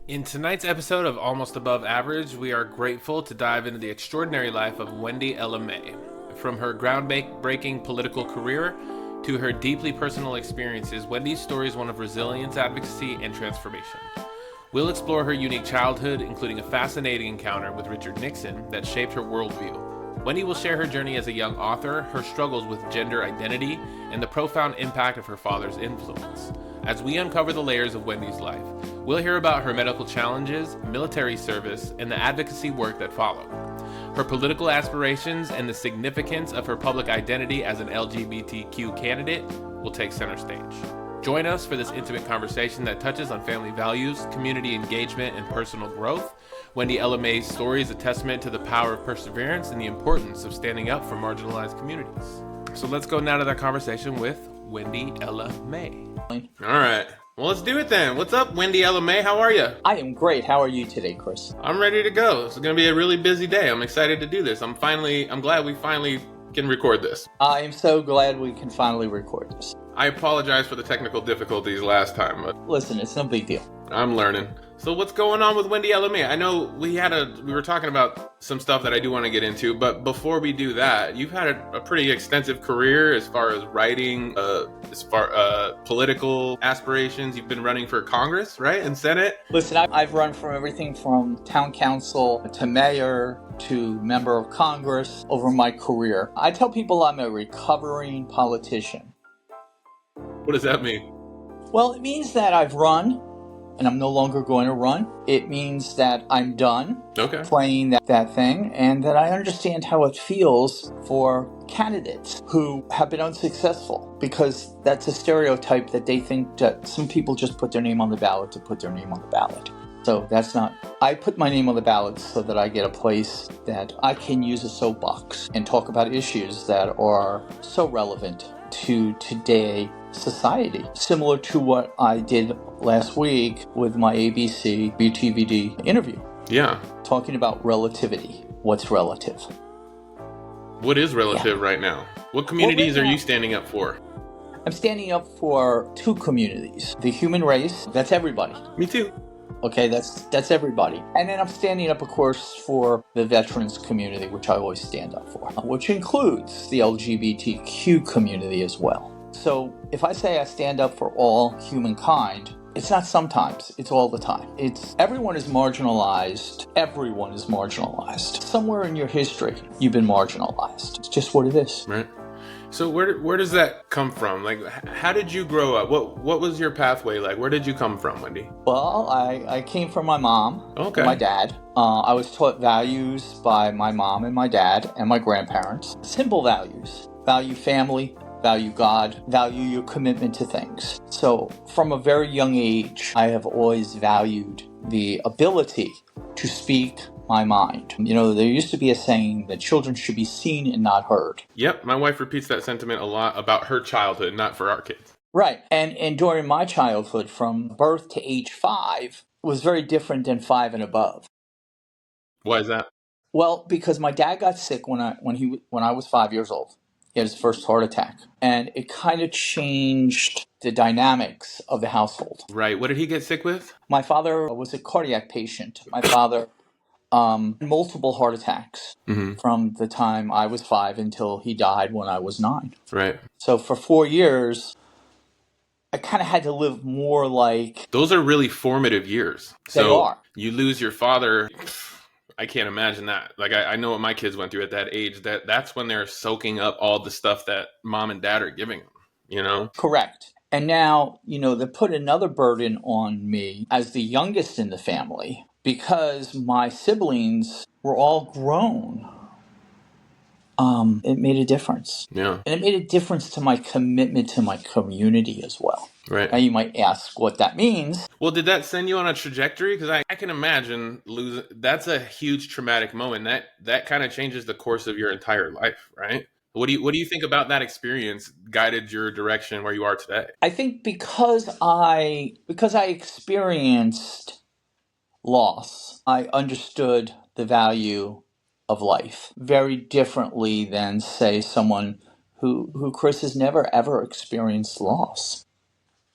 In tonight's episode of Almost Above Average, we are grateful to dive into the extraordinary life of Wendy Ella May. From her groundbreaking political career to her deeply personal experiences, Wendy's story is one of resilience, advocacy, and transformation. We'll explore her unique childhood, including a fascinating encounter with Richard Nixon that shaped her worldview. Wendy will share her journey as a young author, her struggles with gender identity, and the profound impact of her father's influence. As we uncover the layers of Wendy's life, we'll hear about her medical challenges, military service, and the advocacy work that followed. Her political aspirations and the significance of her public identity as an LGBTQ candidate will take center stage. Join us for this intimate conversation that touches on family values, community engagement, and personal growth. Wendy Ella May's story is a testament to the power of perseverance and the importance of standing up for marginalized communities. So let's go now to that conversation with Wendy Ella May. All right. Well, let's do it then. What's up, Wendy Ella May? How are you? I am great. How are you today, Chris? I'm ready to go. It's going to be a really busy day. I'm excited to do this. I'm glad we finally can record this. I am so glad we can finally record this. I apologize for the technical difficulties last time, but listen, it's no big deal. I'm learning. So what's going on with Wendy Ella May? I know we were talking about some stuff that I do want to get into, but before we do that, you've had a pretty extensive career as far as writing, political aspirations. You've been running for Congress, right, and Senate? Listen, I've run from everything from town council to mayor to member of Congress over my career. I tell people I'm a recovering politician. What does that mean? Well, it means that I've run and I'm no longer going to run. It means that I'm done playing that thing, and that I understand how it feels for candidates who have been unsuccessful, because that's a stereotype that they think that some people just put their name on the ballot to put their name on the ballot. So that's not. I put my name on the ballot so that I get a place that I can use a soapbox and talk about issues that are so relevant to today society, similar to what I did last week with my ABC BTVD interview. Yeah. Talking about relativity. What's relative? What is relative right now? What communities are you standing up for? I'm standing up for two communities. The human race, that's everybody. Me too. Okay, that's everybody. And then I'm standing up, of course, for the veterans community, which I always stand up for, which includes the LGBTQ community as well. So if I say I stand up for all humankind, it's not sometimes, it's all the time. Everyone is marginalized. Everyone is marginalized. Somewhere in your history, you've been marginalized. It's just what it is. Right. So where does that come from? Like, how did you grow up? What was your pathway like? Where did you come from, Wendy? Well, I came from my mom and my dad. I was taught values by my mom and my dad and my grandparents. Simple values. Value family, value God, value your commitment to things. So from a very young age, I have always valued the ability to speak my mind. You know, there used to be a saying that children should be seen and not heard. Yep, my wife repeats that sentiment a lot about her childhood, not for our kids. Right, and during my childhood, from birth to age 5, was very different than 5 and above. Why is that? Well, because my dad got sick when I was 5 years old. He had his first heart attack, and it kind of changed the dynamics of the household. Right. What did he get sick with? My father was a cardiac patient. My father multiple heart attacks from the time I was 5 until he died when I was 9. Right. So for 4 years, I kind of had to live more like... Those are really formative years. They are. You lose your father... I can't imagine that. Like, I know what my kids went through at that age. That's when they're soaking up all the stuff that mom and dad are giving them, you know? Correct. And now, you know, they put another burden on me as the youngest in the family because my siblings were all grown. It made a difference. Yeah. And it made a difference to my commitment to my community as well. Right. Now you might ask what that means. Well, did that send you on a trajectory? Because I can imagine losing. That's a huge traumatic moment. That kind of changes the course of your entire life, right? What do you think about that experience guided your direction where you are today? I think because I experienced loss, I understood the value of life very differently than, say, someone who Chris has never ever experienced loss.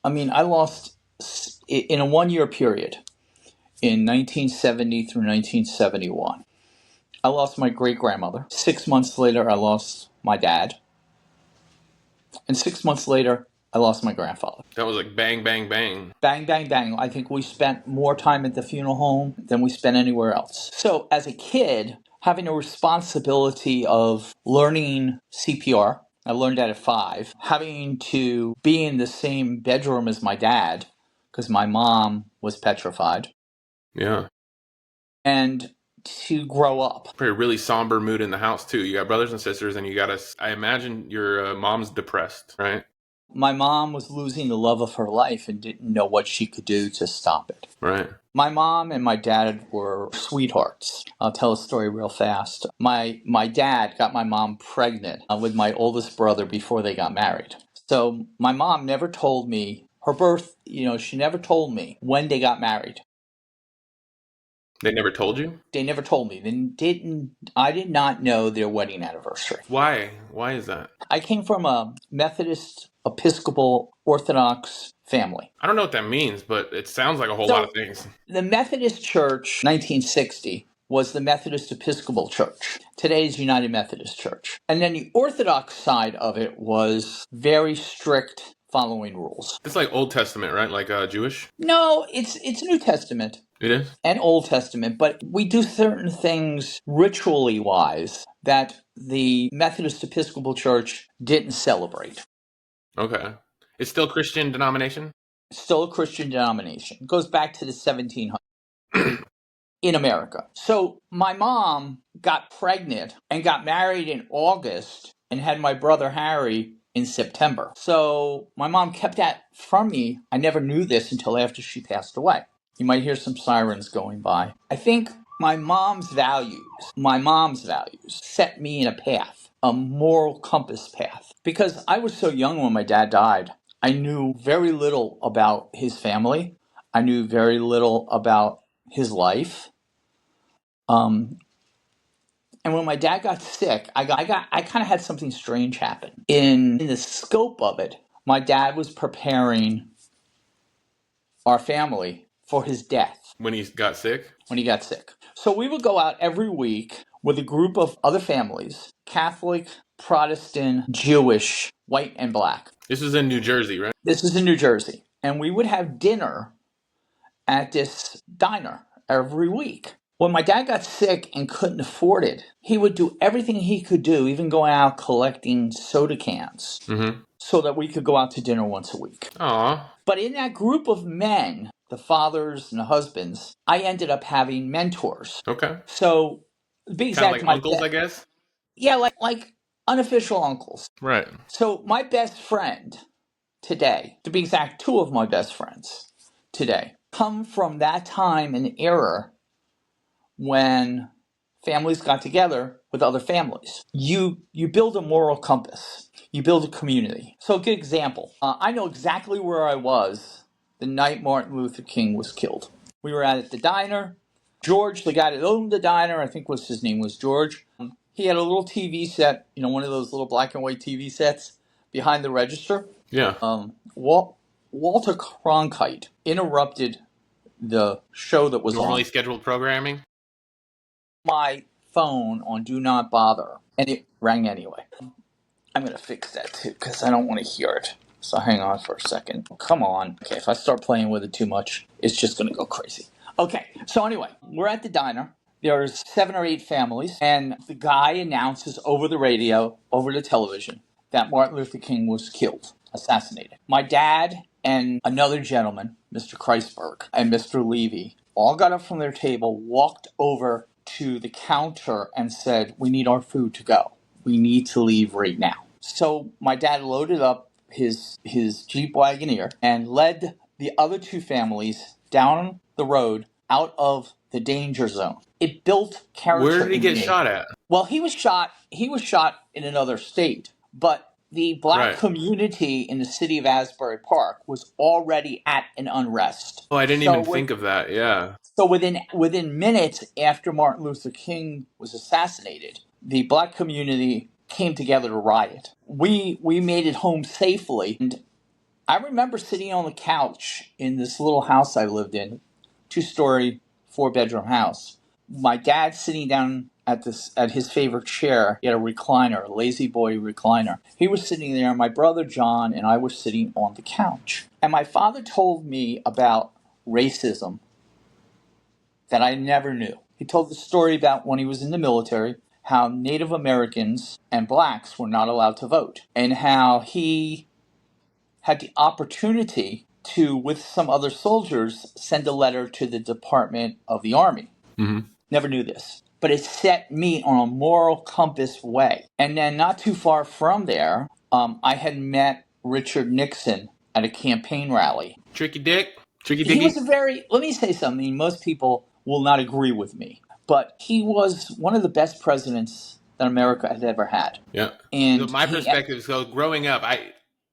I mean, I lost in a 1 year period. in 1970 through 1971. I lost my great-grandmother. 6 months later, I lost my dad. And 6 months later, I lost my grandfather. That was like bang, bang, bang. Bang, bang, bang. I think we spent more time at the funeral home than we spent anywhere else. So as a kid, having a responsibility of learning CPR, I learned that at 5, having to be in the same bedroom as my dad, because my mom was petrified. Yeah. And to grow up. Probably a really somber mood in the house, too. You got brothers and sisters, and you got I imagine your mom's depressed, right? My mom was losing the love of her life and didn't know what she could do to stop it. Right. My mom and my dad were sweethearts. I'll tell a story real fast. My dad got my mom pregnant with my oldest brother before they got married. So my mom never told me her birth, she never told me when they got married. They never told you? They never told me. I did not know their wedding anniversary. Why? Why is that? I came from a Methodist, Episcopal, Orthodox family. I don't know what that means, but it sounds like a whole lot of things. The Methodist Church, 1960, was the Methodist Episcopal Church. Today's United Methodist Church. And then the Orthodox side of it was very strict following rules. It's like Old Testament, right? Like Jewish? No, it's New Testament. It is? And Old Testament, but we do certain things ritually wise that the Methodist Episcopal Church didn't celebrate. Okay. It's still Christian denomination? Still a Christian denomination. It goes back to the 1700s in America. So my mom got pregnant and got married in August and had my brother Harry in September. So my mom kept that from me. I never knew this until after she passed away. You might hear some sirens going by. I think my mom's values set me in a path, a moral compass path. Because I was so young when my dad died, I knew very little about his family. I knew very little about his life. And when my dad got sick, I kind of had something strange happen. In the scope of it, my dad was preparing our family for his death. When he got sick? When he got sick. So we would go out every week with a group of other families, Catholic, Protestant, Jewish, white, and black. This is in New Jersey, right? This is in New Jersey. And we would have dinner at this diner every week. When my dad got sick and couldn't afford it, he would do everything he could do, even going out collecting soda cans, so that we could go out to dinner once a week. Aww. But in that group of men, the fathers and the husbands, I ended up having mentors. Okay. So, to be exact, kind of like uncles, I guess? Yeah, like unofficial uncles. Right. So my best friend today, to be exact, 2 of my best friends today, come from that time and era when families got together with other families. You build a moral compass. You build a community. So a good example. I know exactly where I was the night Martin Luther King was killed. We were at the diner. George, the guy that owned the diner, I think his name was George. He had a little TV set, one of those little black and white TV sets behind the register. Yeah. Walter Cronkite interrupted the show that was normally scheduled programming. My phone on Do Not Bother, and it rang anyway. I'm going to fix that too, because I don't want to hear it. So hang on for a second. Come on. Okay, if I start playing with it too much, it's just going to go crazy. Okay, so anyway, we're at the diner. There's 7 or 8 families, and the guy announces over the radio, over the television, that Martin Luther King was killed, assassinated. My dad and another gentleman, Mr. Kreisberg, and Mr. Levy, all got up from their table, walked over to the counter and said, "We need our food to go. We need to leave right now." So my dad loaded up his Jeep Wagoneer and led the other 2 families down the road out of the danger zone. It built character. Where did he get shot at? Well, he was shot in another state, but the black community in the city of Asbury Park was already at an unrest. Oh, I didn't even think of that. Yeah. So within minutes after Martin Luther King was assassinated, the black community came together to riot. We made it home safely. And I remember sitting on the couch in this little house I lived in, 2-story 4-bedroom house. My dad sitting down at his favorite chair. He had a recliner, a lazy boy recliner. He was sitting there, my brother John and I were sitting on the couch. And my father told me about racism that I never knew. He told the story about when he was in the military, how Native Americans and blacks were not allowed to vote, and how he had the opportunity to, with some other soldiers, send a letter to the Department of the Army. Mm-hmm. Never knew this. But it set me on a moral compass way. And then not too far from there, I had met Richard Nixon at a campaign rally. Tricky Dick? Tricky He Dicky? was let me say something, most people will not agree with me, but he was one of the best presidents that America has ever had. Yeah. And so my perspective, so growing up,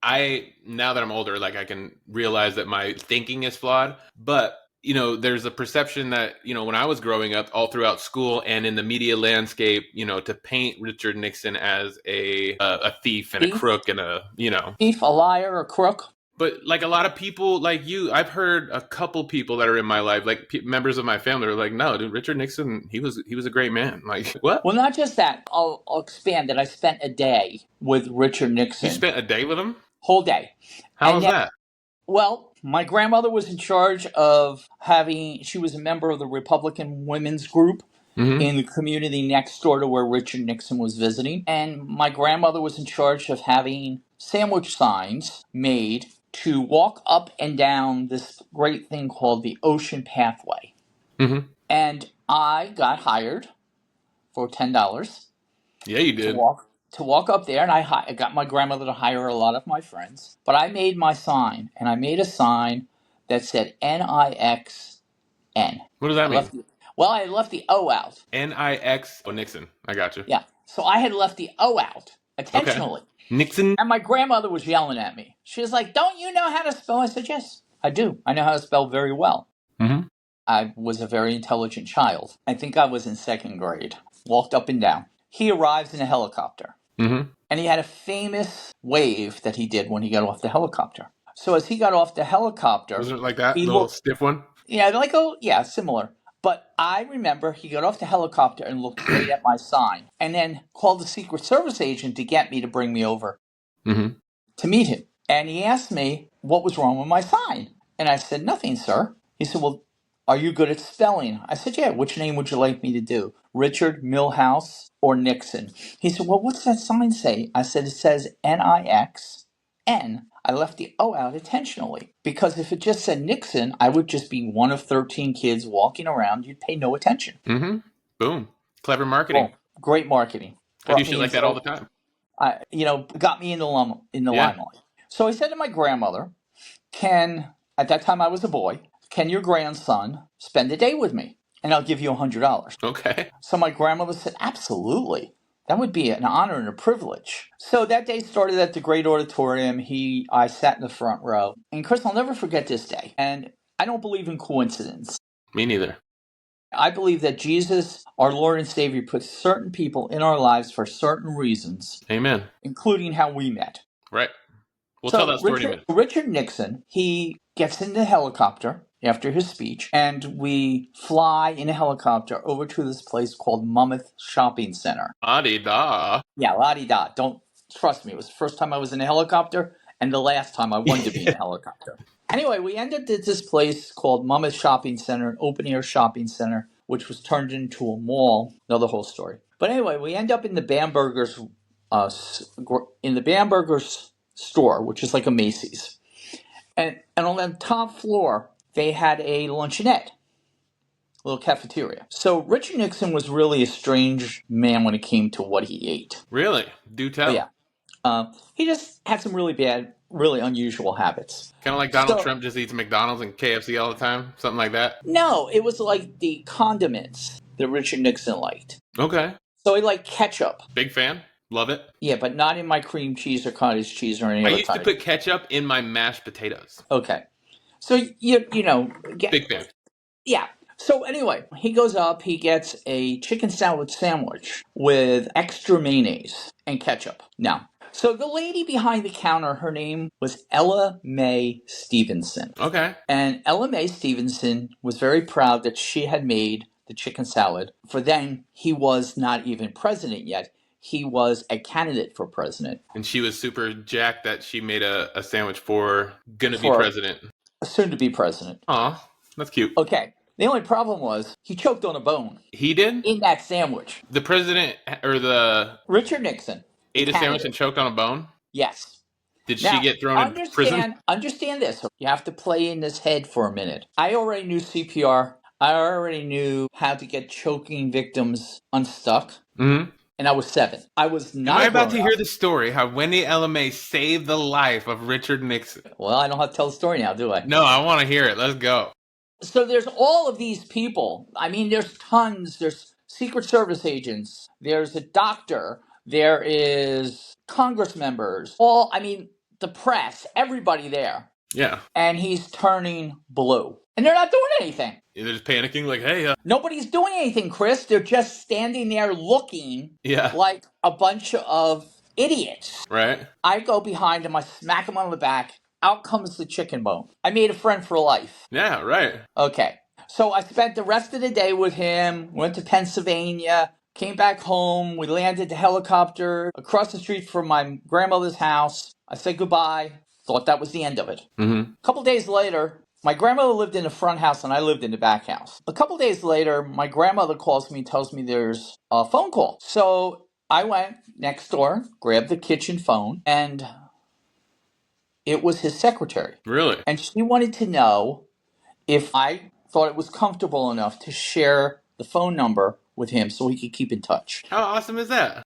I now that I'm older, like I can realize that my thinking is flawed, but there's a perception that, when I was growing up all throughout school and in the media landscape, to paint Richard Nixon as a thief and a crook and thief, a liar, a crook. But like a lot of people like you, I've heard a couple people that are in my life, like members of my family, are like, no, dude, Richard Nixon, he was a great man. Like, what? Well, not just that. I'll expand it. I spent a day with Richard Nixon. You spent a day with him? Whole day. How was that? Well, my grandmother was in charge of she was a member of the Republican Women's Group in the community next door to where Richard Nixon was visiting. And my grandmother was in charge of having sandwich signs made to walk up and down this great thing called the Ocean Pathway. Mm-hmm. And I got hired for $10. Yeah, you did. To walk up there, and I got my grandmother to hire a lot of my friends. But I made my sign, and I made a sign that said N-I-X-N. What does that mean? I left the O out. N-I-X. Oh, Nixon. I got you. Yeah. So I had left the O out intentionally. Okay. Nixon. And my grandmother was yelling at me. She was like, "Don't you know how to spell?" I said, "Yes, I do. I know how to spell very well." Mm-hmm. I was a very intelligent child. I think I was in 2nd grade. Walked up and down. He arrives in a helicopter. Mm-hmm. And he had a famous wave that he did when he got off the helicopter. So as he got off the helicopter... Was it like that? Little stiff one? Yeah, similar. But I remember he got off the helicopter and looked straight at my sign. And then called the Secret Service agent to get me to bring me over to meet him. And he asked me what was wrong with my sign. And I said, "Nothing, sir." He said, "Well, are you good at spelling?" I said, "Yeah, which name would you like me to do? Richard, Milhouse, or Nixon?" He said, "Well, what's that sign say?" I said, "It says N-I-X-N. I left the O out intentionally because if it just said Nixon, I would just be one of 13 kids walking around. You'd pay no attention." Mm-hmm. Boom. Clever marketing. Well, great marketing. I do shit like that all the time. Got me in the limelight. So I said to my grandmother, at that time I was a boy, "Can your grandson spend a day with me? And I'll give you $100. Okay. So my grandmother said, "Absolutely. That would be an honor and a privilege." So that day started at the great auditorium. I sat in the front row. And Chris, I'll never forget this day. And I don't believe in coincidence. Me neither. I believe that Jesus, our Lord and Savior, puts certain people in our lives for certain reasons. Amen. Including how we met. Right. We'll tell that story in a minute. Richard Nixon, he gets in the helicopter after his speech, and we fly in a helicopter over to this place called Monmouth Shopping Center. La-di-da. Yeah, la-di-da. Don't trust me. It was the first time I was in a helicopter and the last time I wanted to be in a helicopter. Anyway, we ended at this place called Monmouth Shopping Center, an open-air shopping center, which was turned into a mall. Another whole story. But anyway, we end up in the Bamberger's store, which is like a Macy's. And on the top floor, they had a luncheonette, a little cafeteria. So Richard Nixon was really a strange man when it came to what he ate. Really? Do tell. Oh, yeah. He just had some really bad, really unusual habits. Kind of like Donald Trump just eats McDonald's and KFC all the time? Something like that? No, it was like the condiments that Richard Nixon liked. Okay. So he liked ketchup. Big fan. Love it. Yeah, but not in my cream cheese or cottage cheese or any other kind. I used to put ketchup in my mashed potatoes. Okay. So, you know. Big fan. Yeah. So anyway, he goes up, he gets a chicken salad sandwich with extra mayonnaise and ketchup. Now, So the lady behind the counter, her name was Ella Mae Stevenson. Okay. And Ella Mae Stevenson was very proud that she had made the chicken salad. For then, he was not even president yet. He was a candidate for president. And she was super jacked that she made a sandwich for gonna be president. A soon-to-be president. Aw, that's cute. Okay. The only problem was he choked on a bone. He did? In that sandwich. The president, or the... Richard Nixon. Ate a sandwich and choked on a bone? Yes. Did she get thrown in prison? Understand this. You have to play in this head for a minute. I already knew CPR. I already knew how to get choking victims unstuck. Mm-hmm. And I was 7. I was not. Am I about to hear the story how Wendy LMA saved the life of Richard Nixon? Well, I don't have to tell the story now, do I? No, I want to hear it. Let's go. So there's all of these people. I mean, there's tons. There's Secret Service agents. There's a doctor. There is Congress members. The press, everybody there. Yeah. And he's turning blue. And they're not doing anything. They're just panicking like, hey. Nobody's doing anything, Chris. They're just standing there looking like a bunch of idiots. Right. I go behind him. I smack him on the back. Out comes the chicken bone. I made a friend for life. Yeah, right. Okay. So I spent the rest of the day with him, went to Pennsylvania, came back home. We landed the helicopter across the street from my grandmother's house. I said goodbye. Thought that was the end of it. Mm-hmm. A couple days later, my grandmother lived in the front house and I lived in the back house. A couple days later, my grandmother calls me and tells me there's a phone call. So I went next door, grabbed the kitchen phone, and it was his secretary. Really? And she wanted to know if I thought it was comfortable enough to share the phone number with him so he could keep in touch. How awesome is that?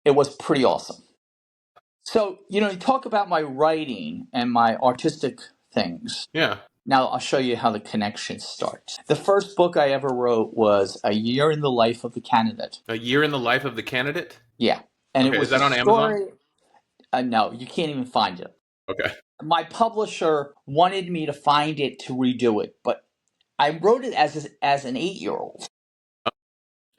It was pretty awesome. So, you talk about my writing and my artistic things. Yeah. Now, I'll show you how the connection starts. The first book I ever wrote was A Year in the Life of the Candidate. A Year in the Life of the Candidate? Yeah. And okay, it was is that on Amazon? No, you can't even find it. Okay. My publisher wanted me to find it to redo it, but I wrote it as an 8-year-old.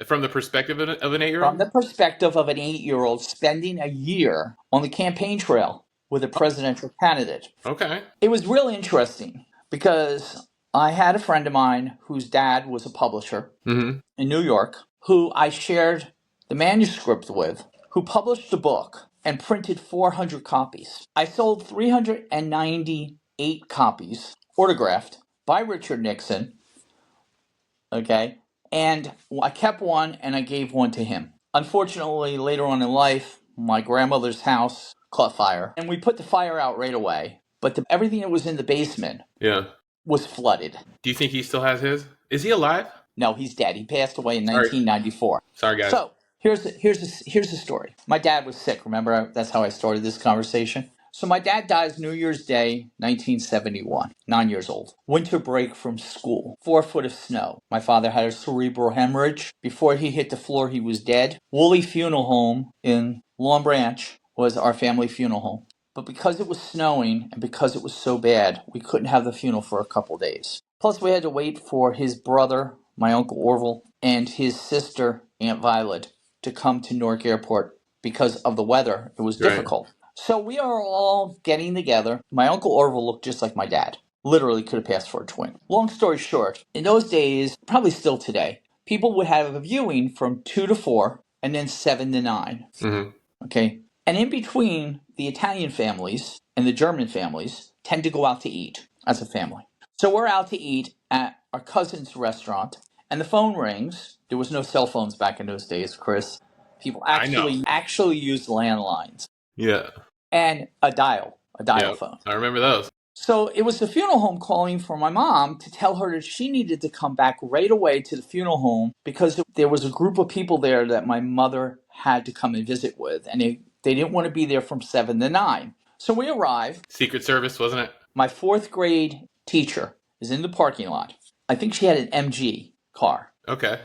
From the perspective of an 8-year-old? From the perspective of an 8-year-old spending a year on the campaign trail with a presidential candidate. Okay. It was really interesting because I had a friend of mine whose dad was a publisher in New York, who I shared the manuscript with, who published the book and printed 400 copies. I sold 398 copies, autographed, by Richard Nixon, okay? And I kept one and I gave one to him. Unfortunately, later on in life, my grandmother's house caught fire. And we put the fire out right away. But everything that was in the basement was flooded. Do you think he still has his? Is he alive? No, he's dead. He passed away in 1994. Sorry, guys. So here's the story. My dad was sick. Remember, that's how I started this conversation. So my dad dies New Year's Day, 1971, 9 years old. Winter break from school, 4 foot of snow. My father had a cerebral hemorrhage. Before he hit the floor, he was dead. Woolley Funeral Home in Long Branch was our family funeral home. But because it was snowing and because it was so bad, we couldn't have the funeral for a couple days. Plus, we had to wait for his brother, my Uncle Orville, and his sister, Aunt Violet, to come to Newark Airport because of the weather. It was difficult. Right. So we are all getting together. My Uncle Orville looked just like my dad. Literally could have passed for a twin. Long story short, in those days, probably still today, people would have a viewing from 2 to 4 and then 7 to 9. Mm-hmm. Okay? And in between, the Italian families and the German families tend to go out to eat as a family. So we're out to eat at our cousin's restaurant, and the phone rings. There was no cell phones back in those days, Chris. People actually used landlines. Yeah. And a dial phone. I remember those. So it was the funeral home calling for my mom to tell her that she needed to come back right away to the funeral home because there was a group of people there that my mother had to come and visit with, and they didn't want to be there from 7 to 9. So we arrived. Secret Service, wasn't it? My 4th grade teacher is in the parking lot. I think she had an MG car. Okay.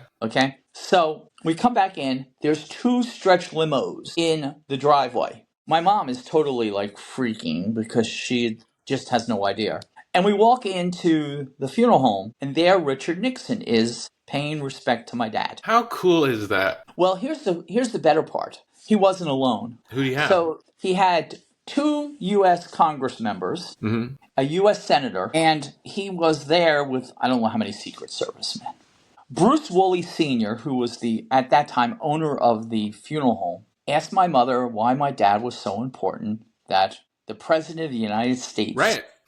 So we come back in. There's 2 stretch limos in the driveway. My mom is totally freaking because she just has no idea. And we walk into the funeral home, and there Richard Nixon is paying respect to my dad. How cool is that? Well, here's the better part. He wasn't alone. Who do you have? So he had 2 U.S. Congress members, a U.S. senator, and he was there with I don't know how many Secret Service men. Bruce Woolley Sr., who was at that time owner of the funeral home, asked my mother why my dad was so important that the President of the United States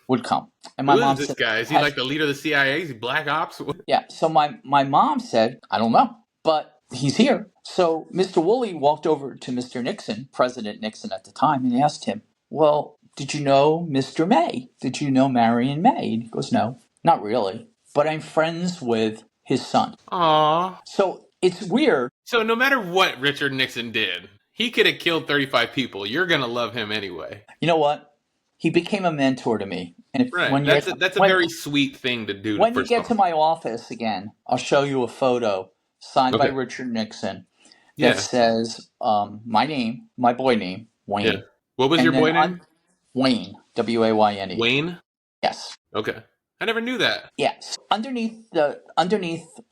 would come. And my Who mom is this said, guy? Is he like the leader of the CIA? Is he Black Ops? Yeah, so my mom said, I don't know, but he's here. So Mr. Woolley walked over to Mr. Nixon, President Nixon at the time, and asked him, well, did you know Mr. May? Did you know Marion May? And he goes, no, not really, but I'm friends with his son. Aww. So it's weird. So no matter what Richard Nixon did, he could have killed 35 people. You're going to love him anyway. You know what? He became a mentor to me. And that's a very sweet thing to do. When you get to my office again, I'll show you a photo signed by Richard Nixon that says my name, my boy name, Wayne. Yeah. What was your boy name? Wayne, W-A-Y-N-E. Wayne? Yes. Okay. I never knew that. Yes. Underneath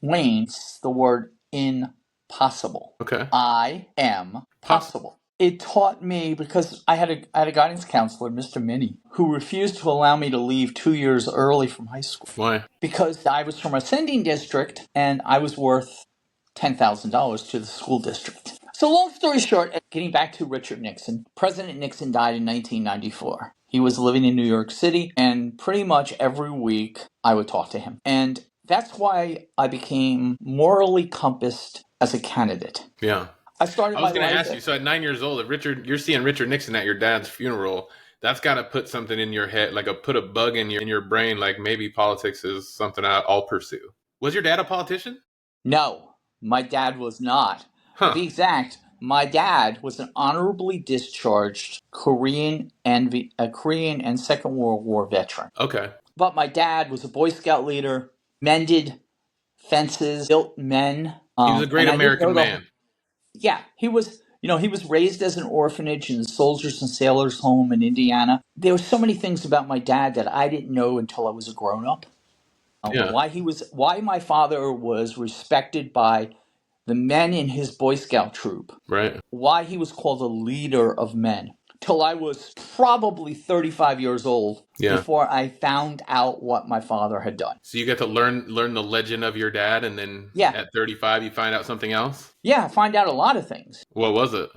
Wayne's the word impossible. Okay. I am possible. It taught me, because I had a guidance counselor, Mr. Minnie, who refused to allow me to leave 2 years early from high school. Why? Because I was from a sending district and I was worth $10,000 to the school district. So long story short, getting back to Richard Nixon, President Nixon died in 1994. He was living in New York City, and pretty much every week I would talk to him. And that's why I became morally compassed as a candidate. Yeah. I was going to ask you, so at 9 years old, if you're seeing Richard Nixon at your dad's funeral, that's got to put something in your head, like put a bug in your brain, like maybe politics is something I'll pursue. Was your dad a politician? No, my dad was not. To be exact, my dad was an honorably discharged Korean and Second World War veteran. Okay. But my dad was a Boy Scout leader, mended fences, built men. He was a great American man. Yeah, he was. He was raised as an orphanage in the Soldiers and Sailors Home in Indiana. There were so many things about my dad that I didn't know until I was a grown-up. Why my father was respected by the men in his Boy Scout troop. Right. Why he was called a leader of men. Till I was probably 35 years old before I found out what my father had done. So you get to learn the legend of your dad, and then at 35 you find out something else? Yeah, I find out a lot of things. What was it?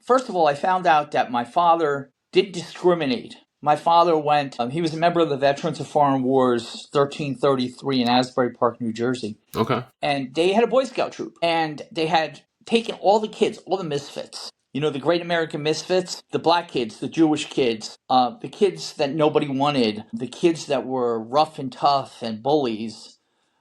First of all, I found out that my father didn't discriminate. My father he was a member of the Veterans of Foreign Wars 1333 in Asbury Park, New Jersey. Okay. And they had a Boy Scout troop. And they had taken all the kids, all the misfits. The great American misfits, the black kids, the Jewish kids, the kids that nobody wanted, the kids that were rough and tough and bullies.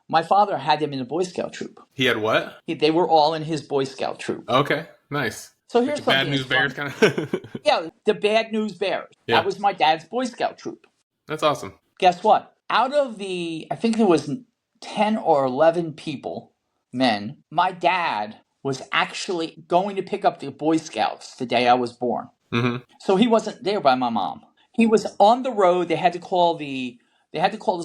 My father had them in the Boy Scout troop. He had what? They were all in his Boy Scout troop. Okay, nice. So here's Bad News Bears kind of? Yeah, the Bad News Bears. Yeah. That was my dad's Boy Scout troop. That's awesome. Guess what? Out of I think there was 10 or 11 men, my dad was actually going to pick up the Boy Scouts the day I was born. Mm-hmm. So he wasn't there by my mom. He was on the road. They had to call the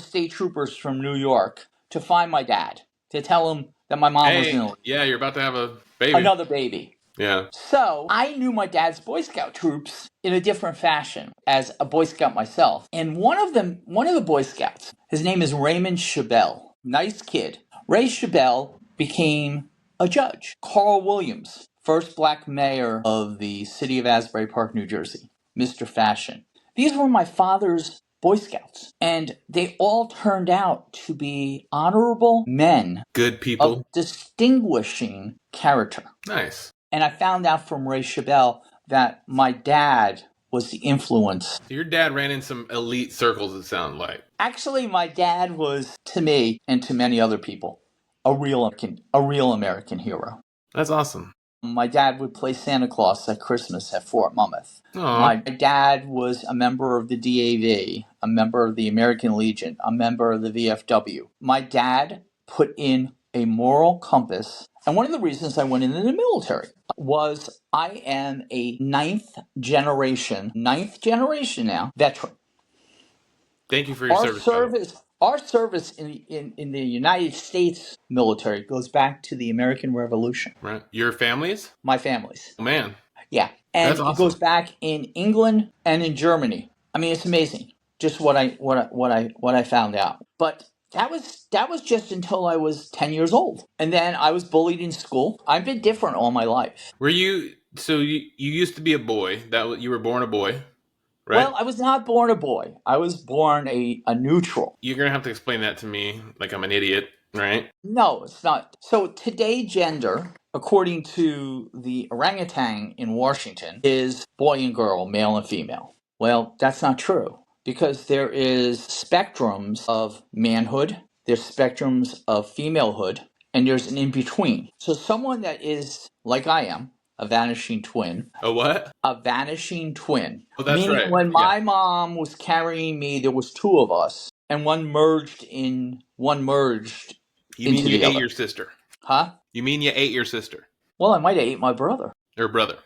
state troopers from New York to find my dad, to tell him that my mom was ill. Yeah, you're about to have a baby. Another baby. Yeah. So I knew my dad's Boy Scout troops in a different fashion as a Boy Scout myself. And one of the Boy Scouts, his name is Raymond Chabelle. Nice kid. Ray Chabelle became a judge. Carl Williams, first black mayor of the city of Asbury Park, New Jersey. Mr. Fashion. These were my father's Boy Scouts. And they all turned out to be honorable men. Good people. Of distinguishing character. Nice. And I found out from Ray Chabelle that my dad was the influence. Your dad ran in some elite circles, it sounded like. Actually, my dad was, to me and to many other people, a real American hero. That's awesome. My dad would play Santa Claus at Christmas at Fort Monmouth. Aww. My dad was a member of the DAV, a member of the American Legion, a member of the VFW. My dad put in a moral compass. And one of the reasons I went into the military was I am a ninth generation now, veteran. Thank you for your service. Our service in the United States military goes back to the American Revolution. Right. Your families? My family's. Oh, man. Yeah. That's And it goes awesome. back in England and in Germany. I mean, it's amazing just what I found out. But that was just until I was 10 years old. And then I was bullied in school. I've been different all my life. Were you so you used to be a boy. You were born a boy, right? Well, I was not born a boy. I was born a neutral. You're going to have to explain that to me like I'm an idiot, right? No, it's not. So today gender, according to the orangutan in Washington, is boy and girl, male and female. Well, that's not true because there is spectrums of manhood, there's spectrums of femalehood, and there's an in-between. So someone that is, like I am, a vanishing twin. A what? A vanishing twin. Oh, that's Meaning right. when Yeah. my mom was carrying me, there was two of us, and one merged You into mean you the ate other. your sister? Huh? You mean you ate your sister? Well, I might have ate my brother. Or brother?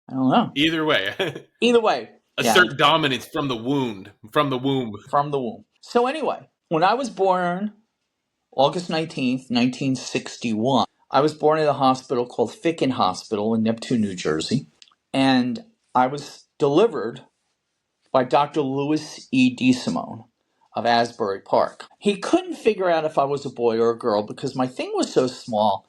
I don't know. Either way. Either way. Assert dominance from the womb. From the womb. So anyway, when I was born, August 19th, 1961, I was born at a hospital called Ficken Hospital in Neptune, New Jersey. And I was delivered by Dr. Louis E. DeSimone of Asbury Park. He couldn't figure out if I was a boy or a girl because my thing was so small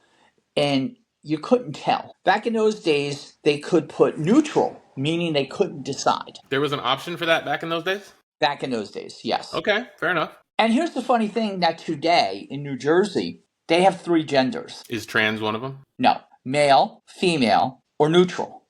and you couldn't tell. Back in those days, they could put neutral, meaning they couldn't decide. There was an option for that back in those days? Back in those days, yes. Okay, fair enough. And here's the funny thing that today in New Jersey, they have 3 genders. Is trans one of them? No, male, female, or neutral.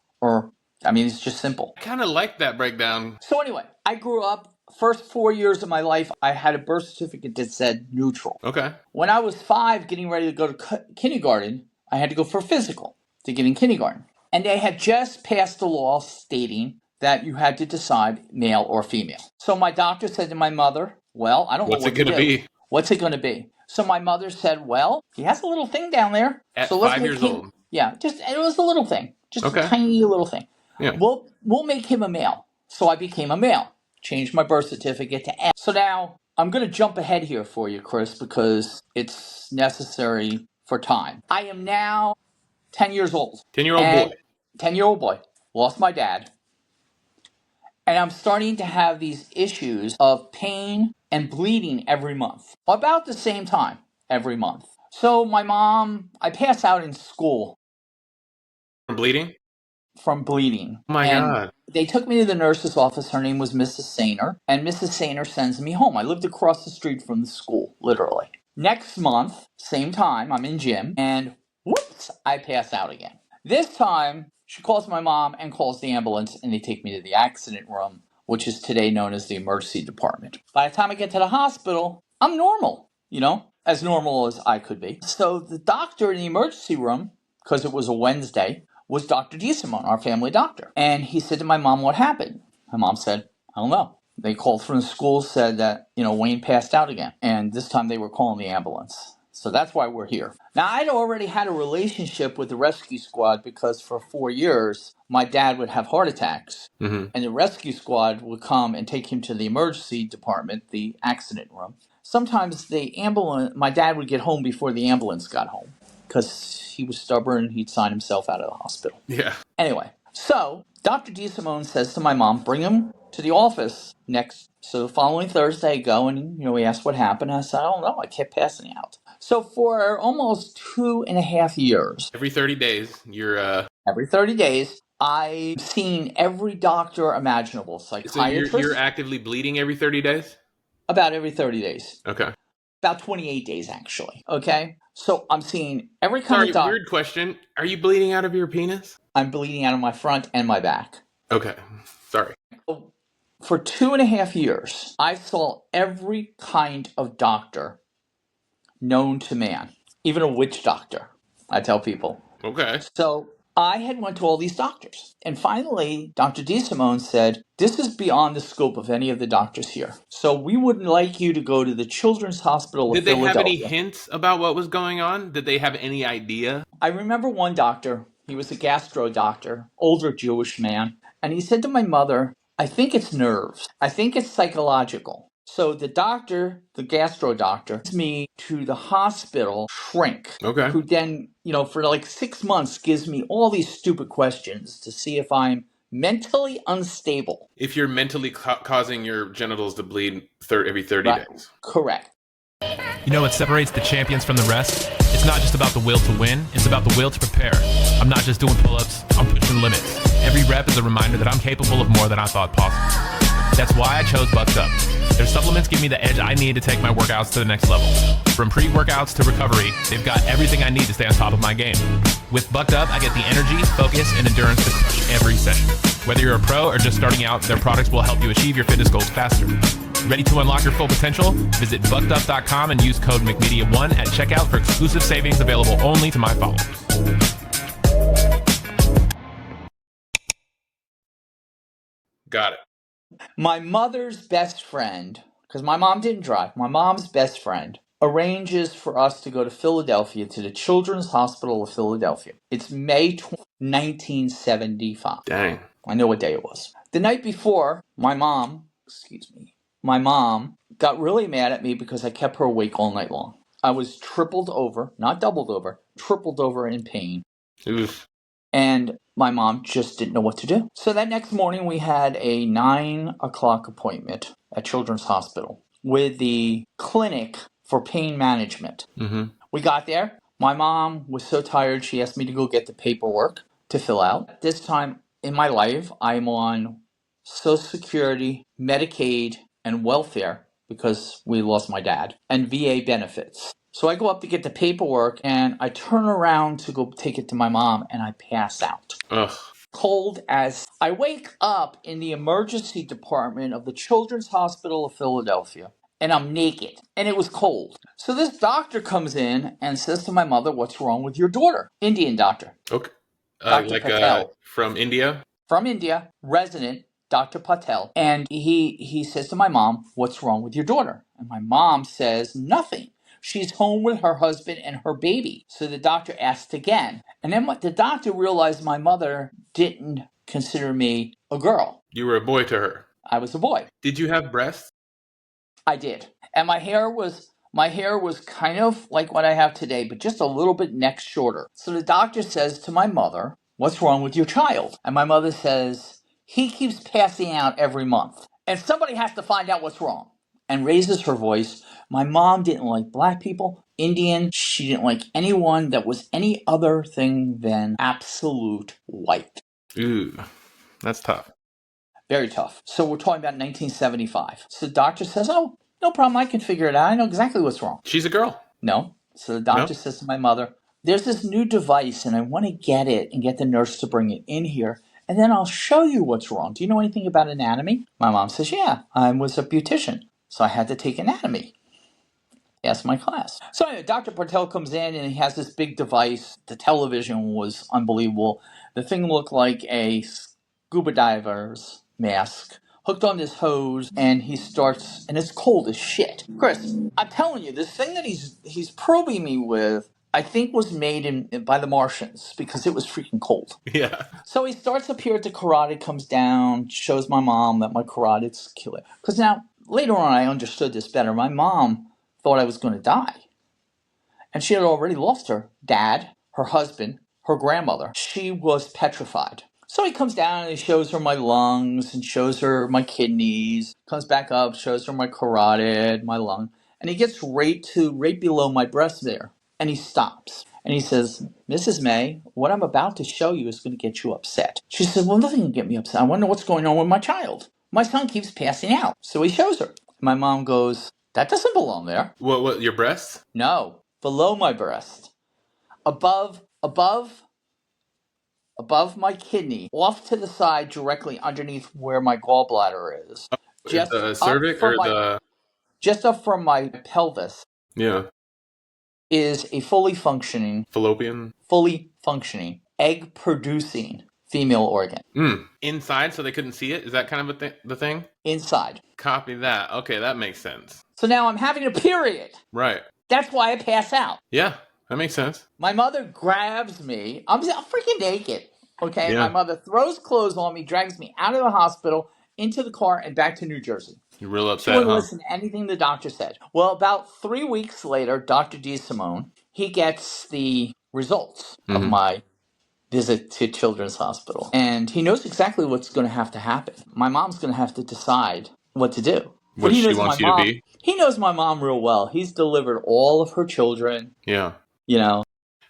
It's just simple. I kind of like that breakdown. So anyway, I grew up, first 4 years of my life, I had a birth certificate that said neutral. Okay. When I was 5, getting ready to go to kindergarten, I had to go for physical to get in kindergarten. And they had just passed a law stating that you had to decide male or female. So my doctor said to my mother, well, I don't know what to do. What's it going to be? What's it going to be? So my mother said, well, he has a little thing down there. At so 5 years old? Yeah, it was a little thing. Just Okay. a tiny little thing. Yeah. We'll make him a male. So I became a male. Changed my birth certificate to M. So now I'm going to jump ahead here for you, Chris, because it's necessary for time. I am now 10 years old. 10-year-old boy. 10-year-old boy. Lost my dad. And I'm starting to have these issues of pain and bleeding every month. About the same time every month. So my mom, I pass out in school. From bleeding? From bleeding. Oh my God. They took me to the nurse's office. Her name was Mrs. Sainer. And Mrs. Sainer sends me home. I lived across the street from the school, literally. Next month, same time, I'm in gym. And whoops, I pass out again. This time, she calls my mom and calls the ambulance. And they take me to the accident room, which is today known as the emergency department. By the time I get to the hospital, I'm normal, as normal as I could be. So the doctor in the emergency room, because it was a Wednesday, was Dr. DeSimone, our family doctor. And he said to my mom, what happened? My mom said, I don't know. They called from the school, said that, Wayne passed out again. And this time they were calling the ambulance. So that's why we're here. Now, I'd already had a relationship with the rescue squad because for 4 years, my dad would have heart attacks. Mm-hmm. And the rescue squad would come and take him to the emergency department, the accident room. Sometimes my dad would get home before the ambulance got home because he was stubborn. He'd sign himself out of the hospital. Yeah. Anyway, so Dr. DeSimone says to my mom, bring him to the office next. So the following Thursday, I go and, he asked what happened. I said, I don't know. I kept passing out. So for almost 2.5 years. Every 30 days, Every 30 days, I've seen every doctor imaginable. Psychiatrist. So you're actively bleeding every 30 days? About every 30 days. Okay. About 28 days, actually. Okay? So I'm seeing every kind of doctor. Weird question. Are you bleeding out of your penis? I'm bleeding out of my front and my back. Okay. Sorry. For 2.5 years, I saw every kind of doctor known to man. Even a witch doctor, I tell people. Okay. So I had went to all these doctors. And finally, Dr. DeSimone said, this is beyond the scope of any of the doctors here. So we would like you to go to the Children's Hospital of Philadelphia. Did they have any hints about what was going on? Did they have any idea? I remember one doctor. He was a gastro doctor, older Jewish man. And he said to my mother, I think it's nerves. I think it's psychological. So the doctor, the gastro doctor, sends me to the hospital shrink. Okay. Who then, for like 6 months gives me all these stupid questions to see if I'm mentally unstable. If you're mentally causing your genitals to bleed every 30 days. Correct. You know what separates the champions from the rest? It's not just about the will to win, it's about the will to prepare. I'm not just doing pull-ups, I'm pushing limits. Every rep is a reminder that I'm capable of more than I thought possible. That's why I chose Bucked Up. Their supplements give me the edge I need to take my workouts to the next level. From pre-workouts to recovery, they've got everything I need to stay on top of my game. With Bucked Up, I get the energy, focus, and endurance to crush every session. Whether you're a pro or just starting out, their products will help you achieve your fitness goals faster. Ready to unlock your full potential? Visit buckedup.com and use code McMedia1 at checkout for exclusive savings available only to my followers. Got it. My mother's best friend, because my mom didn't drive, my mom's best friend arranges for us to go to Philadelphia, to the Children's Hospital of Philadelphia. It's May 1975. Dang. I know what day it was. The night before, my mom got really mad at me because I kept her awake all night long. I was tripled over, not doubled over, tripled over in pain. Oof. And my mom just didn't know what to do. So that next morning, we had a 9 o'clock appointment at Children's Hospital with the clinic for pain management. Mm-hmm. We got there. My mom was so tired, she asked me to go get the paperwork to fill out. This time in my life, I'm on Social Security, Medicaid, and welfare because we lost my dad, and VA benefits. So I go up to get the paperwork, and I turn around to go take it to my mom, and I pass out. Ugh. Cold as... I wake up in the emergency department of the Children's Hospital of Philadelphia, and I'm naked, and it was cold. So this doctor comes in and says to my mother, "What's wrong with your daughter?" Indian doctor. Okay. Dr. Patel. From India? From India, resident, Dr. Patel. And he says to my mom, "What's wrong with your daughter?" And my mom says, "Nothing. She's home with her husband and her baby." So the doctor asked again. And then the doctor realized my mother didn't consider me a girl. You were a boy to her. I was a boy. Did you have breasts? I did. And my hair was kind of like what I have today, but just a little bit neck shorter. So the doctor says to my mother, "What's wrong with your child?" And my mother says, "He keeps passing out every month, and somebody has to find out what's wrong." And raises her voice. My mom didn't like black people, Indian. She didn't like anyone that was any other thing than absolute white. Ooh, that's tough. Very tough. So we're talking about 1975. So the doctor says, "Oh, no problem. I can figure it out. I know exactly what's wrong." She's a girl. No. So the doctor says to my mother, "There's this new device, and I want to get it and get the nurse to bring it in here, and then I'll show you what's wrong. Do you know anything about anatomy?" My mom says, "Yeah, I was a beautician, so I had to take anatomy." That's my class. So anyway, Dr. Patel comes in, and he has this big device. The television was unbelievable. The thing looked like a scuba diver's mask hooked on this hose, and he starts, and it's cold as shit. Chris, I'm telling you, this thing that he's probing me with, I think was made by the Martians because it was freaking cold. Yeah. So he starts up here at the carotid, comes down, shows my mom that my carotid's killing. Because now, later on, I understood this better. My mom thought I was going to die. And she had already lost her dad, her husband, her grandmother. She was petrified. So he comes down and he shows her my lungs and shows her my kidneys, comes back up, shows her my carotid, my lung, and he gets right below my breast there. And he stops. And he says, "Mrs. May, what I'm about to show you is going to get you upset." She says, "Well, nothing can get me upset. I wonder what's going on with my child. My son keeps passing out." So he shows her. My mom goes, "That doesn't belong there." What, your breasts? No, below my breast. Above my kidney, off to the side, directly underneath where my gallbladder is. Just the cervix just up from my pelvis. Yeah. Is a fully functioning egg producing female organ. Inside, so they couldn't see it? Is that kind of the thing? Inside. Copy that. Okay, that makes sense. So now I'm having a period. Right. That's why I pass out. Yeah, that makes sense. My mother grabs me. I'm freaking naked. Okay, yeah. My mother throws clothes on me, drags me out of the hospital, into the car, and back to New Jersey. You're real She upset, wouldn't huh? listen to anything the doctor said. Well, about 3 weeks later, Dr. DeSimone, he gets the results of my visit to Children's Hospital. And he knows exactly what's going to have to happen. My mom's going to have to decide what to do. What she wants you to be? He knows my mom real well. He's delivered all of her children. Yeah. You know.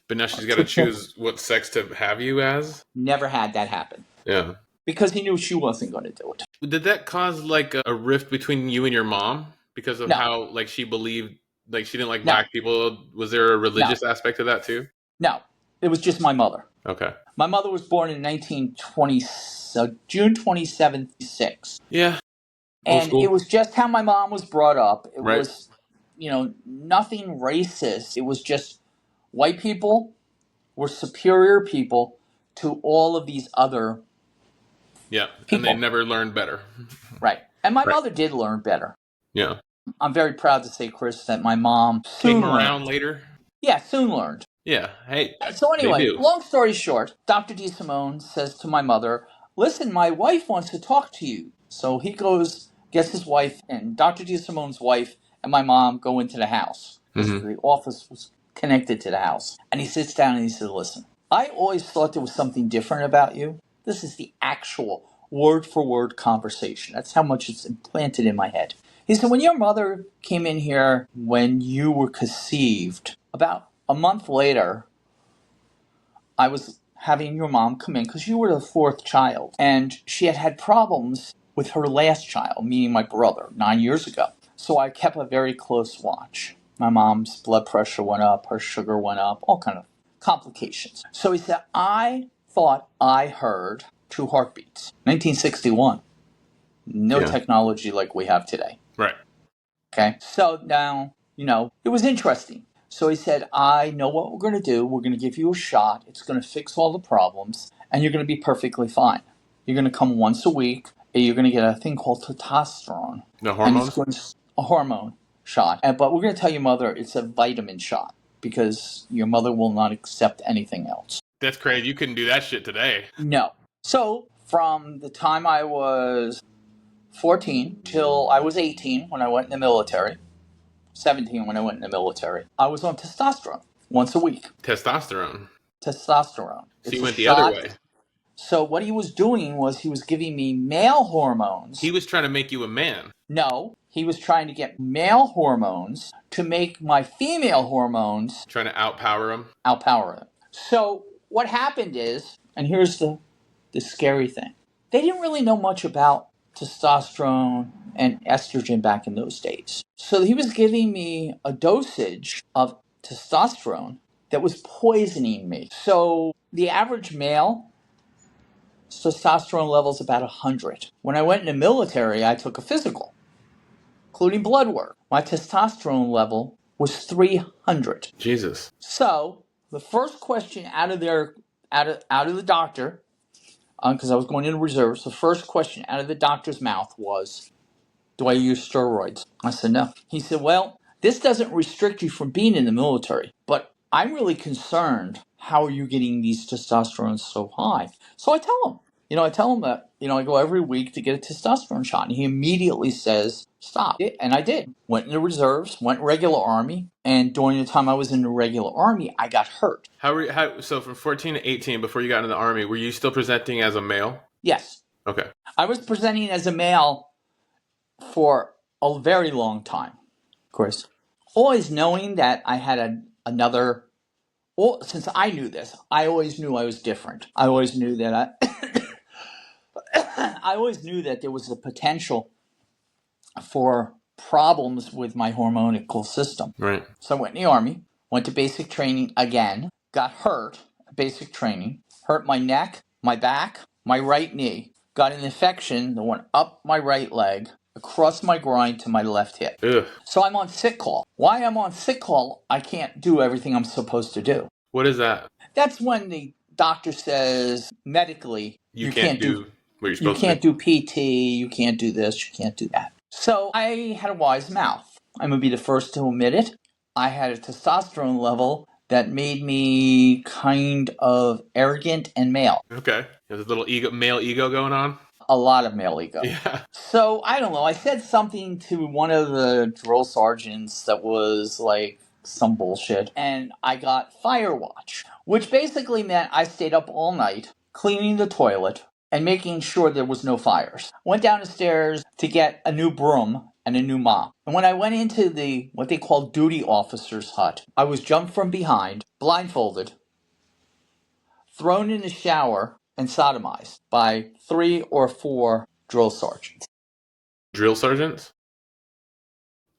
But now she's got to choose what sex to have you as? Never had that happen. Yeah. Because he knew she wasn't going to do it. Did that cause like a rift between you and your mom? Because of how like she believed, like she didn't like black people? Was there a religious aspect to that too? No. It was just my mother. Okay. My mother was born in 1920, June 27th, 6. Yeah. And it was just how my mom was brought up. It was, nothing racist. It was just white people were superior people to all of these other people. And they never learned better. Right. And my mother did learn better. Yeah. I'm very proud to say, Chris, that my mom soon learned. Around later? Yeah, soon learned. Yeah. Hey. So anyway, long story short, Dr. DeSimone says to my mother, listen, my wife wants to talk to you. So he goes, gets his wife, and Dr. DeSimone's wife and my mom go into the house. The office was connected to the house. And he sits down and he says, listen, I always thought there was something different about you. This is the actual word-for-word conversation. That's how much it's implanted in my head. He said, when your mother came in here when you were conceived, about a month later, I was having your mom come in because you were the fourth child. And she had problems with her last child, meaning my brother, 9 years ago. So I kept a very close watch. My mom's blood pressure went up, her sugar went up, all kind of complications. So he said, I thought I heard 2 heartbeats. 1961. No technology like we have today. Right. Okay. So now, it was interesting. So he said, I know what we're going to do. We're going to give you a shot. It's going to fix all the problems, and you're going to be perfectly fine. You're going to come once a week, and you're going to get a thing called testosterone. The hormone? A hormone shot. But we're going to tell your mother it's a vitamin shot because your mother will not accept anything else. That's crazy. You couldn't do that shit today. No. So from the time I was 14 till I was 18 when I went in the military, 17 when I went in the military, I was on testosterone once a week. Testosterone. So you went the other way. So what he was doing was he was giving me male hormones. He was trying to make you a man. No, he was trying to get male hormones to make my female hormones. Trying to outpower them. So what happened is, and here's the scary thing, they didn't really know much about testosterone and estrogen back in those days. So he was giving me a dosage of testosterone that was poisoning me. So the average male testosterone level is about 100. When I went in the military, I took a physical, including blood work. My testosterone level was 300. Jesus. So the first question out of the doctor, because I was going into reserves, the first question out of the doctor's mouth was, do I use steroids? I said, no. He said, well, this doesn't restrict you from being in the military, but I'm really concerned. How are you getting these testosterone so high? So I tell him, that, I go every week to get a testosterone shot. And he immediately says, stop. And I did. Went in the reserves, went regular Army. And during the time I was in the regular Army, I got hurt. So from 14 to 18, before you got into the Army, were you still presenting as a male? Yes. Okay. I was presenting as a male for a very long time, Chris. Always knowing that I had another... Well, since I knew this, I always knew I was different. I always knew that I always knew that there was the potential for problems with my hormonal system. Right. So I went in the Army, went to basic training again, got hurt at basic training, hurt my neck, my back, my right knee, got an infection that went up my right leg, across my groin to my left hip. Ugh. So I'm on sick call. Why I'm on sick call, I can't do everything I'm supposed to do. What is that? That's when the doctor says medically you can't do what you're supposed to do. You can't do PT, you can't do this, you can't do that. So I had a wise mouth. I'm going to be the first to admit it. I had a testosterone level that made me kind of arrogant and male. Okay. There's a little male ego going on? A lot of male ego. Yeah. So, I don't know. I said something to one of the drill sergeants that was like some bullshit, and I got fire watch, which basically meant I stayed up all night cleaning the toilet and making sure there was no fires. Went down the stairs to get a new broom and a new mop. And when I went into the what they call duty officer's hut, I was jumped from behind, blindfolded, thrown in the shower, and sodomized by 3 or 4 drill sergeants. Drill sergeants?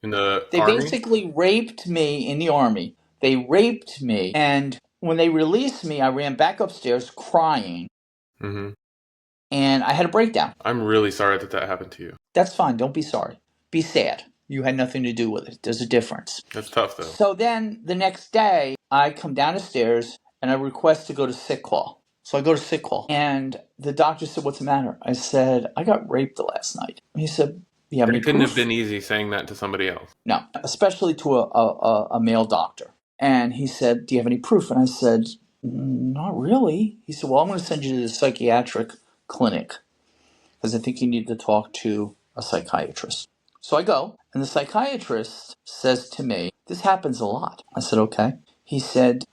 In the They Army? basically raped me in the Army. They raped me, and when they released me, I ran back upstairs crying, Mm-hmm. and I had a breakdown. I'm really sorry that happened to you. That's fine. Don't be sorry. Be sad. You had nothing to do with it. There's a difference. That's tough, though. So then the next day, I come down the stairs, and I request to go to sick call. So I go to sick call, and the doctor said, "What's the matter?" I said, "I got raped last night." He said, "You have any It couldn't proof?" have been easy saying that to somebody else. No, especially to a male doctor. And he said, "Do you have any proof?" And I said, "Not really." He said, "Well, I'm going to send you to the psychiatric clinic because I think you need to talk to a psychiatrist." So I go, and the psychiatrist says to me, "This happens a lot." I said, "Okay." He said,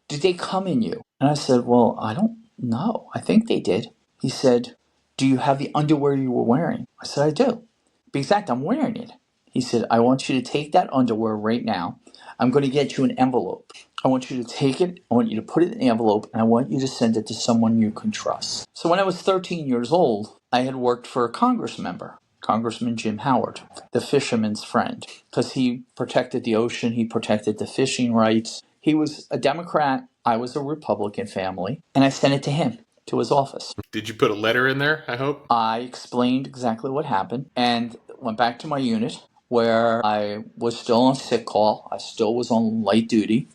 "Did they come in you?" And I said, "Well, I don't know. I think they did." He said, "Do you have the underwear you were wearing?" I said, "I do. Be exact, I'm wearing it." He said, "I want you to take that underwear right now. I'm going to get you an envelope. I want you to take it, I want you to put it in the envelope, and I want you to send it to someone you can trust." So when I was 13 years old, I had worked for a Congress member, Congressman Jim Howard, the fisherman's friend, because he protected the ocean, he protected the fishing rights. He was a Democrat, I was a Republican family, and I sent it to him, to his office. Did you put a letter in there, I hope? I explained exactly what happened and went back to my unit where I was still on sick call. I still was on light duty.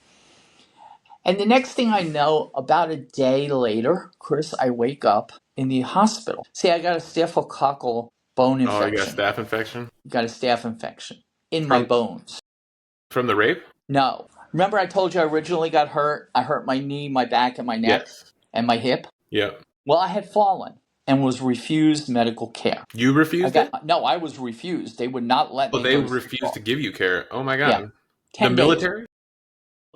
And the next thing I know, about a day later, Chris, I wake up in the hospital. See, I got a staphylococcal bone infection. Oh, you got a staph infection? Got a staph infection in my bones. From the rape? No. Remember I told you I originally got hurt? I hurt my knee, my back, and my neck, and my hip? Yeah. Well, I had fallen and was refused medical care. You refused it? No, I was refused. They would not let me. Well, they refused to give you care. Oh my God. Yeah. 10 the military? Days.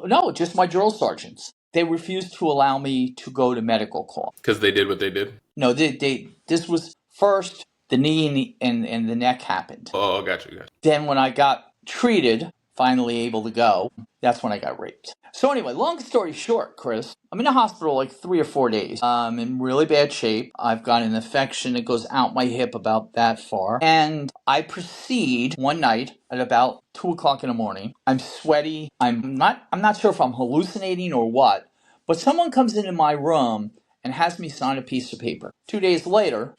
No, just my drill sergeants. They refused to allow me to go to medical call. Because they did what they did? No, this was first the knee and the neck happened. Oh, gotcha. Then when I got treated, finally able to go, that's when I got raped. So anyway, long story short, Chris, I'm in the hospital like 3 or 4 days. I'm in really bad shape. I've got an infection that goes out my hip about that far. And I proceed one night at about 2 o'clock in the morning. I'm sweaty. I'm not sure if I'm hallucinating or what, but someone comes into my room and has me sign a piece of paper. 2 days later,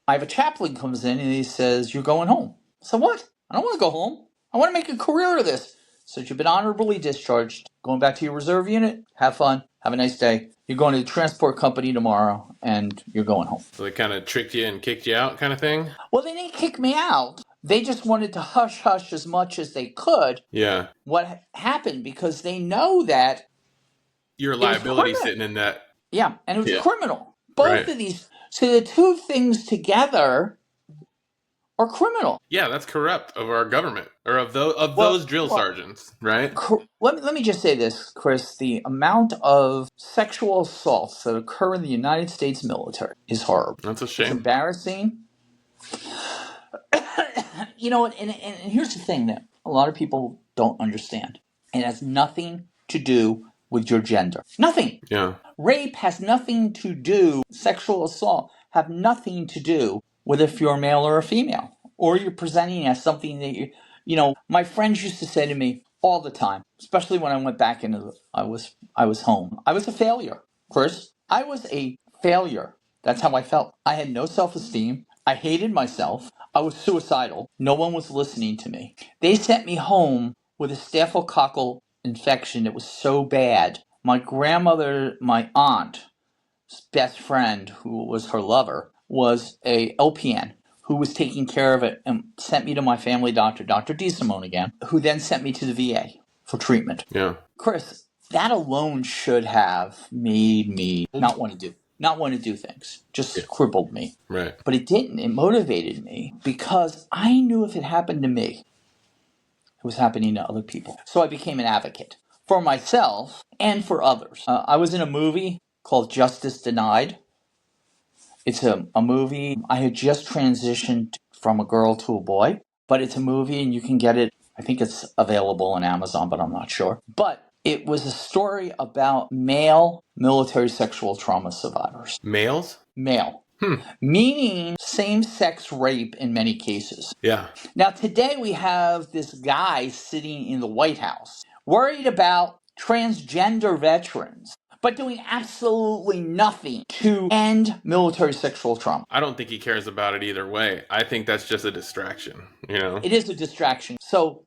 I have a chaplain comes in and he says, "You're going home." I said, "What? I don't want to go home. I want to make a career of this." So you've been honorably discharged. Going back to your reserve unit. Have fun. Have a nice day. You're going to the transport company tomorrow, and you're going home. So they kind of tricked you and kicked you out kind of thing? Well, they didn't kick me out. They just wanted to hush-hush as much as they could. Yeah. What happened, because they know that your liability sitting in that. Yeah, and it was criminal. Both of these. So the two things together are criminal. Yeah, that's corrupt of our government, or of those drill sergeants, right? Let me just say this, Chris. The amount of sexual assaults that occur in the United States military is horrible. That's a shame. It's embarrassing. You know, and here's the thing that a lot of people don't understand. It has nothing to do with your gender. Nothing. Yeah. Rape has nothing to do, sexual assault have nothing to do with if you're a male or a female, or you're presenting as something that you know, my friends used to say to me all the time, especially when I went back into I was home. I was a failure, Chris. I was a failure. That's how I felt. I had no self-esteem. I hated myself. I was suicidal. No one was listening to me. They sent me home with a staphylococcal infection that was so bad. My grandmother, my aunt's best friend, who was her lover, was a LPN who was taking care of it and sent me to my family doctor, Dr. DeSimone again, who then sent me to the VA for treatment. Yeah. Chris, that alone should have made me not want to do not want to do things. Just crippled me. Right. But it didn't. It motivated me because I knew if it happened to me, it was happening to other people. So I became an advocate for myself and for others. I was in a movie called Justice Denied. It's a movie. I had just transitioned from a girl to a boy, but it's a movie and you can get it. I think it's available on Amazon, but I'm not sure. But it was a story about male military sexual trauma survivors. Males? Male. Meaning same-sex rape in many cases. Yeah. Now, today we have this guy sitting in the White House worried about transgender veterans, but doing absolutely nothing to end military sexual trauma. I don't think he cares about it either way. I think that's just a distraction, you know? It is a distraction. So,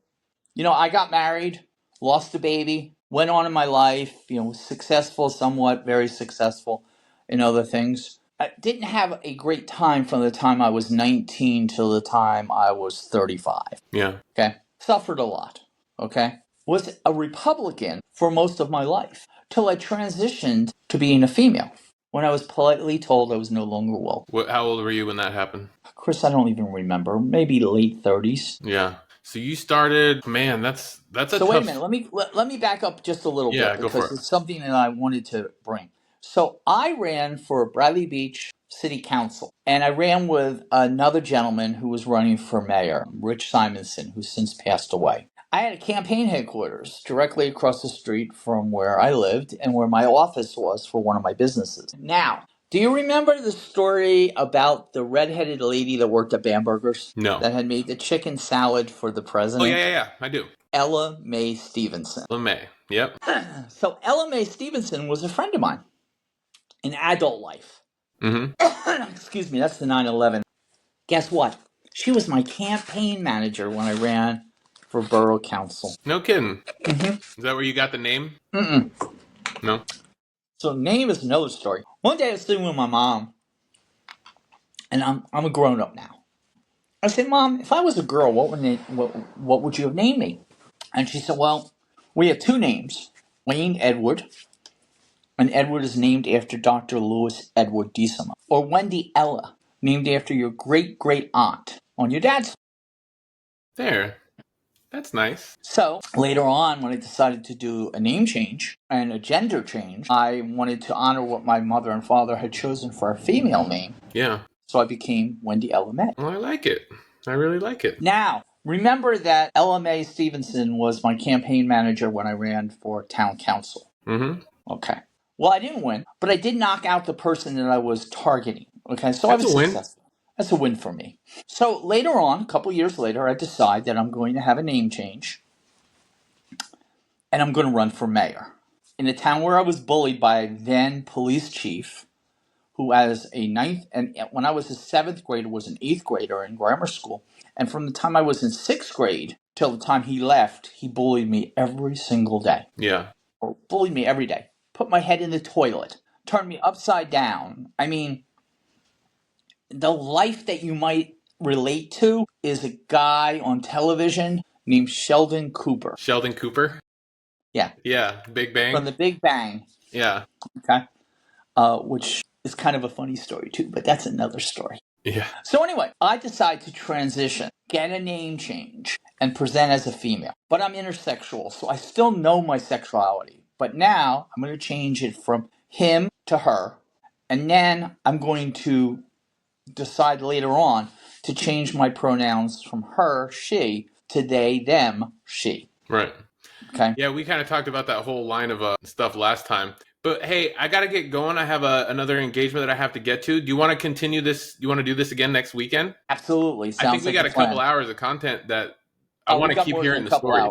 I got married, lost a baby, went on in my life, successful, somewhat, very successful in other things. I didn't have a great time from the time I was 19 till the time I was 35. Yeah. Okay. Suffered a lot. Okay. Was a Republican for most of my life till I transitioned to being a female when I was politely told I was no longer woke. How old were you when that happened? Chris, I don't even remember. Maybe late 30s. Yeah. So you started, man, that's a tough... So wait a minute. Let me back up just a little bit because it's something that I wanted to bring. So I ran for Bradley Beach City Council, and I ran with another gentleman who was running for mayor, Rich Simonson, who's since passed away. I had a campaign headquarters directly across the street from where I lived and where my office was for one of my businesses. Now, do you remember the story about the redheaded lady that worked at Bamberger's? No. That had made the chicken salad for the president? Oh, yeah, I do. Ella Mae Stevenson. Ella Mae, yep. So Ella Mae Stevenson was a friend of mine in adult life. Mm-hmm. Excuse me, that's the 9/11. Guess what? She was my campaign manager when I ran for borough council. No kidding. Mm-hmm. Is that where you got the name? Mm-mm. No. So name is another story. One day I was sitting with my mom, and I'm a grown up now. I said, Mom, if I was a girl, what would you have named me? And she said, well, we have two names, Wayne Edward, and Edward is named after Dr. Louis Edward Diesema, or Wendy Ella, named after your great-great-aunt on your dad's side. There. That's nice. So later on, when I decided to do a name change and a gender change, I wanted to honor what my mother and father had chosen for a female name. Yeah. So I became Wendy Ella Mae. Well, I like it. I really like it. Now, remember that Ella Mae Stevenson was my campaign manager when I ran for town council. Mm-hmm. Okay. Well, I didn't win, but I did knock out the person that I was targeting. Okay, so That's I was a win. successful. That's a win for me. So later on, a couple years later, I decide that I'm going to have a name change, and I'm going to run for mayor in a town where I was bullied by a then police chief, who as a ninth, and when I was a seventh grader, was an eighth grader in grammar school. And from the time I was in sixth grade till the time he left, he bullied me every single day. Yeah. Or bullied me every day. Put my head in the toilet. Turned me upside down. I mean, the life that you might relate to is a guy on television named Sheldon Cooper. Sheldon Cooper? Yeah. Yeah, Big Bang. From the Big Bang. Yeah. Okay. Which is kind of a funny story too, but that's another story. Yeah. So anyway, I decide to transition, get a name change, and present as a female. But I'm intersexual, so I still know my sexuality. But now I'm going to change it from him to her, and then I'm going to decide later on to change my pronouns from her, she, to they, them, she. Right. Okay. Yeah, we kind of talked about that whole line of stuff last time. But hey, I got to get going. I have another engagement that I have to get to. Do you want to continue this? Do you want to do this again next weekend? Absolutely. I think we got a couple hours of content that I want to keep hearing the story.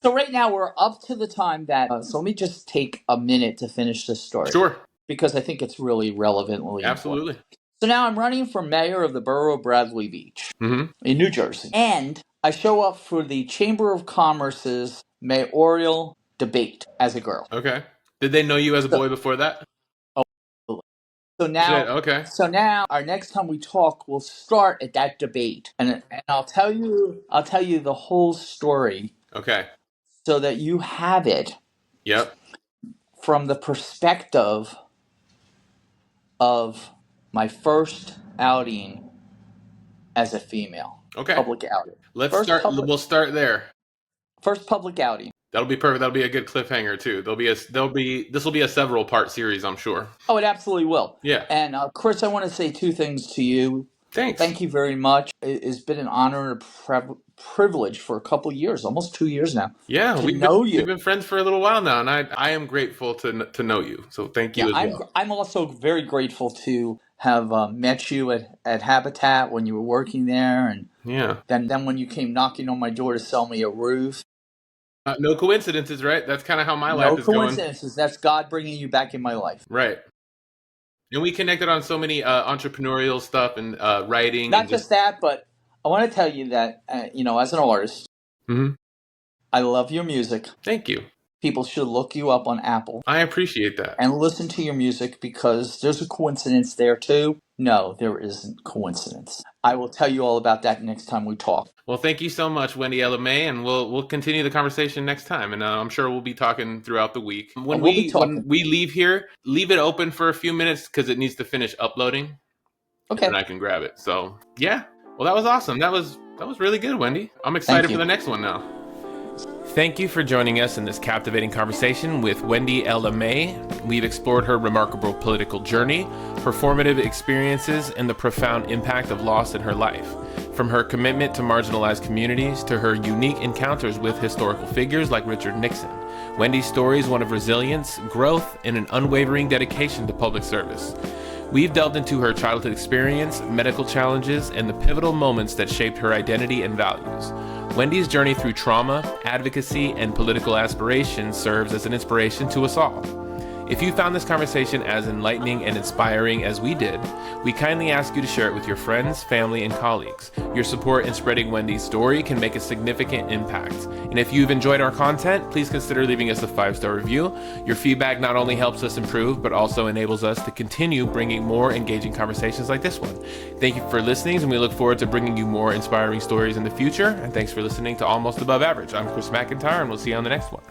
So right now we're up to the time that, so let me just take a minute to finish this story. Sure. Because I think it's really relevantly Absolutely. important. So now I'm running for mayor of the borough of Bradley Beach in New Jersey. And I show up for the Chamber of Commerce's mayoral debate as a girl. Okay. Did they know you as a boy before that? Oh, so now, okay. So now, our next time we talk, we'll start at that debate, and I'll tell you the whole story. Okay. So that you have it. Yep. From the perspective of my first outing as a female. Okay. Public outing. We'll start there. First public outing. That'll be perfect. That'll be a good cliffhanger too. This will be a several part series, I'm sure. Oh, it absolutely will. Yeah. And Chris, I want to say two things to you. Thanks. Thank you very much. It's been an honor and a privilege for a couple of years, almost 2 years now. Yeah, we've been friends for a little while now, and I am grateful to know you. So thank you as well. I'm also very grateful to have met you at Habitat when you were working there, and then when you came knocking on my door to sell me a roof. No coincidences, right? That's kind of how my life is going. No coincidences. That's God bringing you back in my life. Right. And we connected on so many entrepreneurial stuff and writing. Not just that, but I want to tell you that, as an artist, I love your music. Thank you. People should look you up on Apple. I appreciate that. And listen to your music because there's a coincidence there too. No, there isn't coincidence. I will tell you all about that next time we talk. Well, thank you so much, Wendy LMA, and we'll continue the conversation next time. And I'm sure we'll be talking throughout the week. When we leave here, leave it open for a few minutes because it needs to finish uploading. Okay. And I can grab it. So yeah. Well, that was awesome. That was really good, Wendy. I'm excited for the next one now. Thank you for joining us in this captivating conversation with Wendy LMA. We've explored her remarkable political journey, performative experiences, and the profound impact of loss in her life. From her commitment to marginalized communities to her unique encounters with historical figures like Richard Nixon, Wendy's story is one of resilience, growth, and an unwavering dedication to public service. We've delved into her childhood experience, medical challenges, and the pivotal moments that shaped her identity and values. Wendy's journey through trauma, advocacy, and political aspiration serves as an inspiration to us all. If you found this conversation as enlightening and inspiring as we did, we kindly ask you to share it with your friends, family, and colleagues. Your support in spreading Wendy's story can make a significant impact. And if you've enjoyed our content, please consider leaving us a 5-star review. Your feedback not only helps us improve, but also enables us to continue bringing more engaging conversations like this one. Thank you for listening, and we look forward to bringing you more inspiring stories in the future. And thanks for listening to Almost Above Average. I'm Chris McIntyre, and we'll see you on the next one.